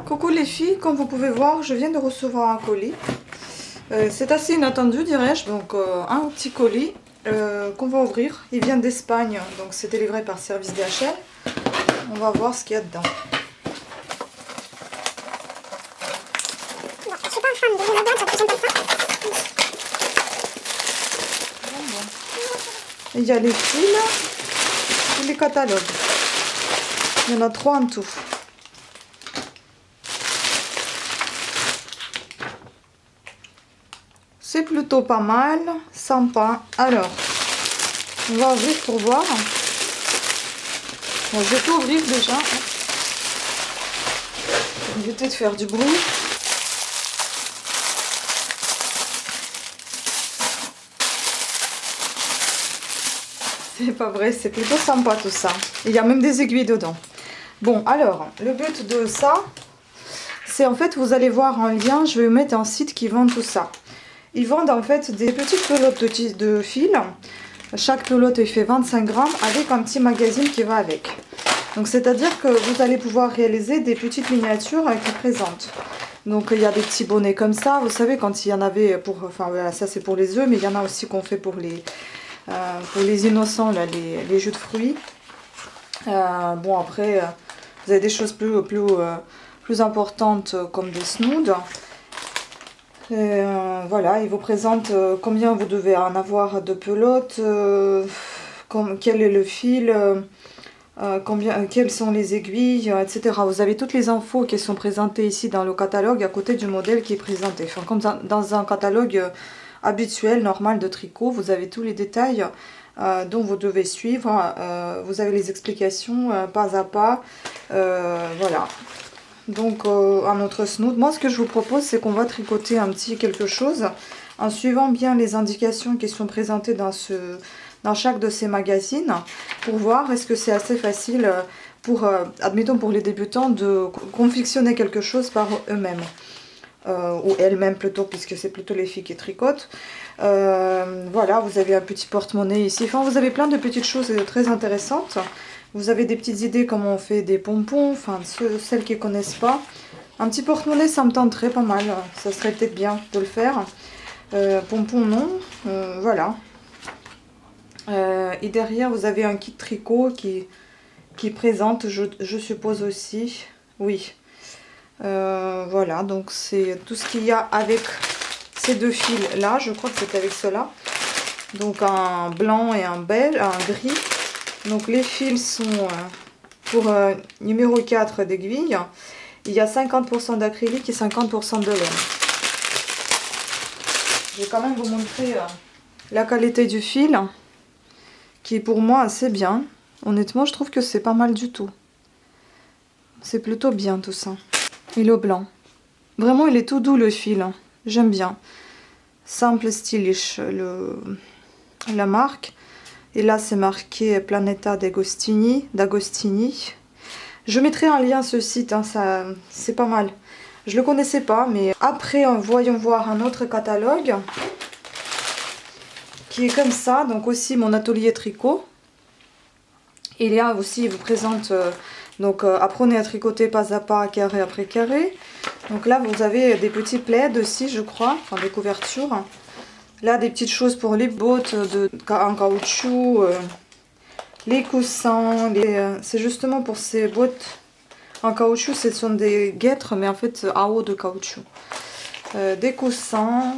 Coucou les filles, comme vous pouvez voir, je viens de recevoir un colis. C'est assez inattendu, dirais-je. Donc un petit colis qu'on va ouvrir. Il vient d'Espagne, donc c'est délivré par service DHL. On va voir ce qu'il y a dedans. Il y a les fils et les catalogues. Il y en a 3 en tout. C'est plutôt pas mal, sympa. Alors, on va ouvrir pour voir. Bon, je vais tout ouvrir déjà. Je vais peut-être faire du bruit. C'est pas vrai, c'est plutôt sympa tout ça. Il y a même des aiguilles dedans. Bon, alors, le but de ça, c'est en fait, vous allez voir un lien, je vais mettre un site qui vend tout ça. Ils vendent en fait des petites pelotes de fil. Chaque pelote fait 25 grammes avec un petit magazine qui va avec. Donc c'est-à-dire que vous allez pouvoir réaliser des petites miniatures qui présentent. Donc il y a des petits bonnets comme ça. Vous savez quand il y en avait pour... Enfin voilà, ça c'est pour les œufs, mais il y en a aussi qu'on fait pour les innocents, là, les jus de fruits. Bon après, vous avez des choses plus importantes comme des snoods. Voilà, il vous présente combien vous devez en avoir de pelotes, quel est le fil, quelles sont les aiguilles, etc. Vous avez toutes les infos qui sont présentées ici dans le catalogue à côté du modèle qui est présenté. Enfin, comme dans un catalogue habituel, normal de tricot, vous avez tous les détails dont vous devez suivre. Vous avez les explications pas à pas. Voilà. Donc un autre snood. Moi ce que je vous propose c'est qu'on va tricoter un petit quelque chose en suivant bien les indications qui sont présentées dans chaque de ces magazines pour voir est-ce que c'est assez facile pour, admettons pour les débutants, de confectionner quelque chose par eux-mêmes. Ou elles-mêmes plutôt puisque c'est plutôt les filles qui tricotent. Voilà, vous avez un petit porte-monnaie ici. Enfin vous avez plein de petites choses très intéressantes. Vous avez des petites idées comment on fait des pompons, enfin celles qui ne connaissent pas. Un petit porte-monnaie, ça me tenterait pas mal, ça serait peut-être bien de le faire. Pompons non, voilà. Et derrière vous avez un kit tricot qui présente, je suppose aussi, oui. Voilà, donc c'est tout ce qu'il y a avec ces deux fils là, je crois que c'est avec cela. Donc un blanc et un beige, un gris. Donc les fils sont pour numéro 4 d'aiguille. Il y a 50% d'acrylique et 50% de laine. Je vais quand même vous montrer la qualité du fil, qui est pour moi assez bien. Honnêtement, je trouve que c'est pas mal du tout. C'est plutôt bien tout ça. Et le blanc. Vraiment, il est tout doux le fil. J'aime bien. Simple stylish, la marque. Et là, c'est marqué Planeta d'Agostini. Je mettrai un lien ce site, hein, c'est pas mal. Je le connaissais pas, mais après, voyons voir un autre catalogue qui est comme ça. Donc aussi mon atelier tricot. Et là aussi, il vous présente apprenez à tricoter pas à pas, carré après carré. Donc là, vous avez des petits plaids aussi, je crois, enfin des couvertures. Là, des petites choses pour les bottes en caoutchouc, les coussins. C'est justement pour ces bottes en caoutchouc, ce sont des guêtres, mais en fait à eau de caoutchouc. Des coussins.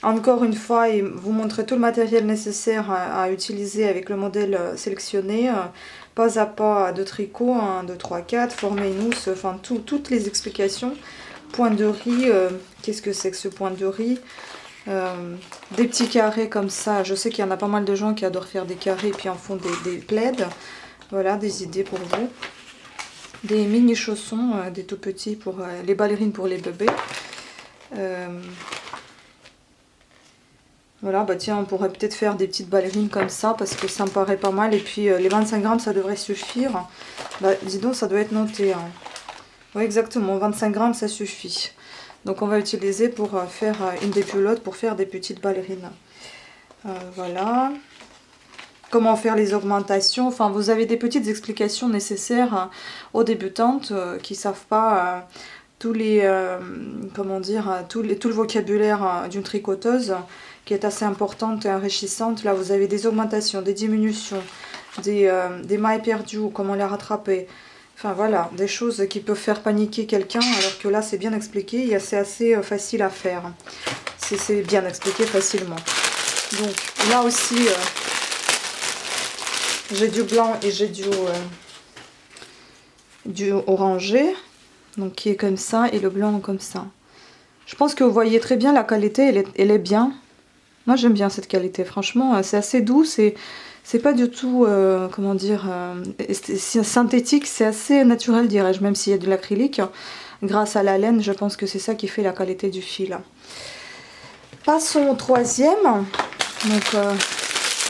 Encore une fois, il vous montre tout le matériel nécessaire à utiliser avec le modèle sélectionné. Pas à pas de tricot, 1, 2, 3, 4, formé mousse, enfin toutes les explications. Point de riz, qu'est-ce que c'est que ce point de riz? Des petits carrés comme ça. Je sais qu'il y en a pas mal de gens qui adorent faire des carrés et puis en font des plaids. Voilà, des idées pour vous. Des mini chaussons, des tout petits pour les ballerines pour les bébés. Voilà, bah tiens, on pourrait peut-être faire des petites ballerines comme ça parce que ça me paraît pas mal. Et puis les 25 grammes, ça devrait suffire. Bah, dis donc, ça doit être noté. Hein. Oui, exactement, 25 grammes, ça suffit. Donc on va utiliser pour faire une des pelotes pour faire des petites ballerines. Voilà. comment faire les augmentations. Enfin, vous avez des petites explications nécessaires aux débutantes qui ne savent pas tous les, comment dire, tout le vocabulaire d'une tricoteuse qui est assez importante et enrichissante. Là, vous avez des augmentations, des diminutions, des mailles perdues, comment les rattraper. Enfin voilà, des choses qui peuvent faire paniquer quelqu'un, alors que là c'est bien expliqué et c'est assez facile à faire. C'est bien expliqué facilement. Donc là aussi, j'ai du blanc et j'ai du orangé, donc qui est comme ça, et le blanc comme ça. Je pense que vous voyez très bien la qualité, elle est bien. Moi j'aime bien cette qualité, franchement, c'est assez doux, c'est pas du tout, comment dire, synthétique, c'est assez naturel, dirais-je, même s'il y a de l'acrylique. Grâce à la laine, je pense que c'est ça qui fait la qualité du fil. Passons au troisième. Donc,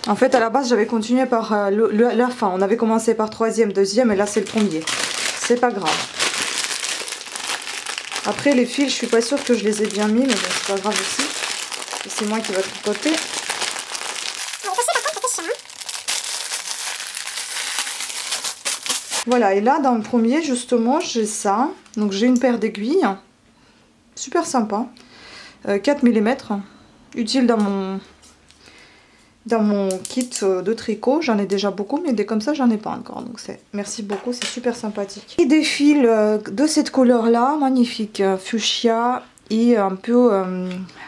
en fait, à la base, j'avais continué par la fin. On avait commencé par troisième, deuxième, et là, c'est le premier. C'est pas grave. Après, les fils, je suis pas sûre que je les ai bien mis, mais bon, c'est pas grave aussi. C'est moi qui va tricoter. Voilà, et là dans le premier justement j'ai ça, donc j'ai une paire d'aiguilles, super sympa, 4 mm, utile dans mon kit de tricot. J'en ai déjà beaucoup, mais des comme ça j'en ai pas encore, donc merci beaucoup, c'est super sympathique. Et des fils de cette couleur là, magnifique, fuchsia et un peu,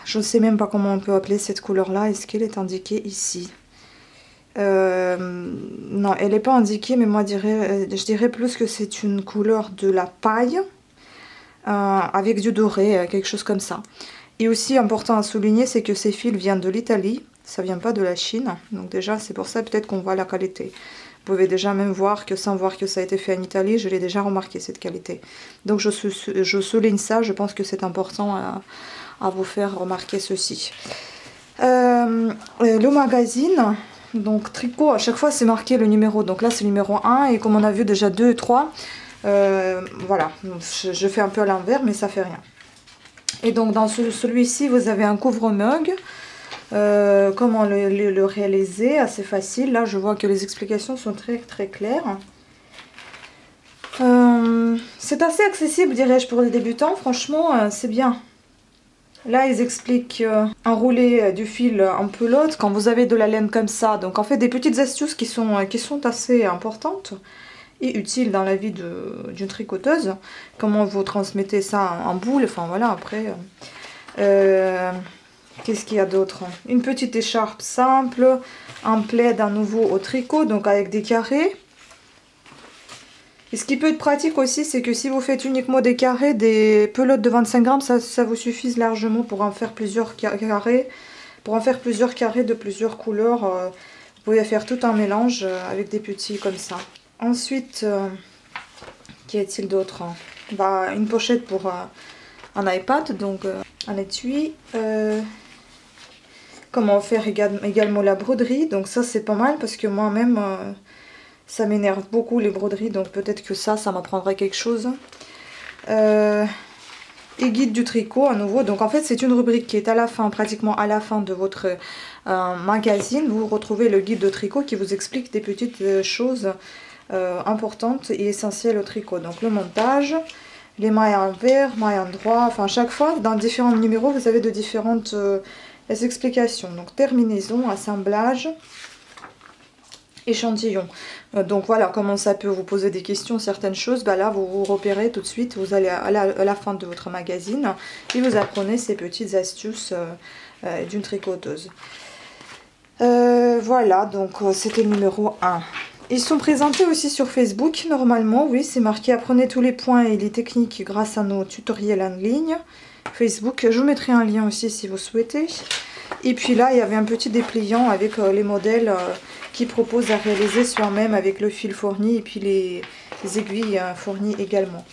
je ne sais même pas comment on peut appeler cette couleur là, est-ce qu'elle est indiquée ici? Non, elle n'est pas indiquée, mais moi je dirais plus que c'est une couleur de la paille avec du doré, quelque chose comme ça. Et aussi important à souligner, c'est que ces fils viennent de l'Italie, ça vient pas de la Chine, donc déjà c'est pour ça peut-être qu'on voit la qualité. Vous pouvez déjà même voir que sans voir que ça a été fait en Italie, je l'ai déjà remarqué cette qualité. Donc je souligne ça, je pense que c'est important à vous faire remarquer ceci. Le magazine. Donc tricot, à chaque fois c'est marqué le numéro, donc là c'est le numéro 1 et comme on a vu déjà 2 et 3, voilà, je fais un peu à l'envers mais ça fait rien. Et donc dans celui-ci vous avez un couvre-mug, comment le réaliser, assez facile, là je vois que les explications sont très très claires. C'est assez accessible dirais-je pour les débutants, franchement c'est bien. Là, ils expliquent enrouler du fil en pelote quand vous avez de la laine comme ça. Donc, en fait, des petites astuces qui sont assez importantes et utiles dans la vie d'une tricoteuse. Comment vous transmettez ça en boule. Enfin, voilà, après. Qu'est-ce qu'il y a d'autre? Une petite écharpe simple. Un plaid à nouveau au tricot, donc avec des carrés. Et ce qui peut être pratique aussi, c'est que si vous faites uniquement des carrés, des pelotes de 25 grammes, ça vous suffit largement pour en faire plusieurs carrés. Pour en faire plusieurs carrés de plusieurs couleurs, vous pouvez faire tout un mélange avec des petits comme ça. Ensuite, qu'y a-t-il d'autre? Une pochette pour un iPad, donc un étui. Comment faire également la broderie, donc ça c'est pas mal parce que moi-même... ça m'énerve beaucoup les broderies, donc peut-être que ça m'apprendrait quelque chose. Et guide du tricot à nouveau. Donc en fait c'est une rubrique qui est à la fin, pratiquement à la fin de votre magazine. Vous retrouvez le guide de tricot qui vous explique des petites choses importantes et essentielles au tricot. Donc le montage, les mailles à l'envers, mailles à endroit. Enfin chaque fois dans différents numéros vous avez de différentes explications. Donc terminaison, assemblage, échantillon. Donc voilà comment ça peut vous poser des questions, certaines choses, là vous vous repérez tout de suite, vous allez à la fin de votre magazine et vous apprenez ces petites astuces d'une tricoteuse. Voilà, donc c'était le numéro 1. Ils sont présentés aussi sur Facebook, normalement, oui, c'est marqué apprenez tous les points et les techniques grâce à nos tutoriels en ligne. Facebook, je vous mettrai un lien aussi si vous souhaitez. Et puis là, il y avait un petit dépliant avec les modèles qui proposent à réaliser soi-même avec le fil fourni et puis les aiguilles fournies également.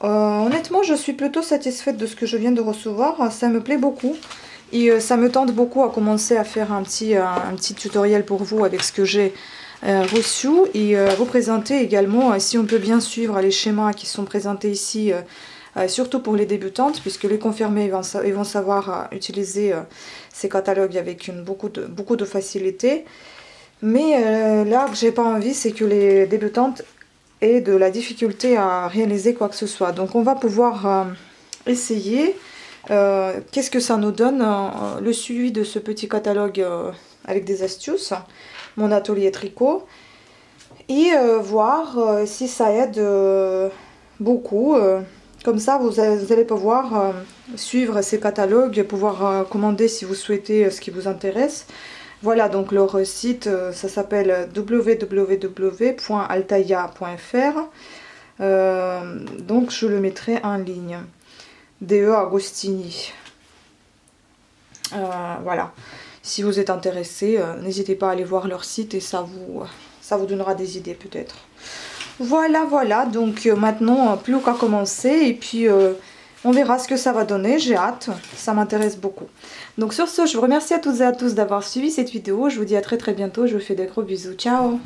Honnêtement, je suis plutôt satisfaite de ce que je viens de recevoir. Ça me plaît beaucoup et ça me tente beaucoup à commencer à faire un petit tutoriel pour vous avec ce que j'ai reçu et vous présenter également, si on peut bien suivre les schémas qui sont présentés ici, surtout pour les débutantes, puisque les confirmés ils vont savoir utiliser ces catalogues avec beaucoup de facilité. Mais là, que j'ai pas envie, c'est que les débutantes aient de la difficulté à réaliser quoi que ce soit. Donc on va pouvoir essayer. Qu'est-ce que ça nous donne, le suivi de ce petit catalogue avec des astuces, mon atelier tricot, et voir si ça aide beaucoup. Comme ça, vous allez pouvoir suivre ces catalogues, pouvoir commander si vous souhaitez ce qui vous intéresse. Voilà, donc leur site, ça s'appelle www.altaia.fr. Donc je le mettrai en ligne. DE Agostini. Voilà. Si vous êtes intéressé, n'hésitez pas à aller voir leur site et ça vous donnera des idées peut-être. Voilà, voilà. Donc maintenant, plus qu'à commencer et puis on verra ce que ça va donner. J'ai hâte. Ça m'intéresse beaucoup. Donc sur ce, je vous remercie à toutes et à tous d'avoir suivi cette vidéo. Je vous dis à très très bientôt. Je vous fais des gros bisous. Ciao!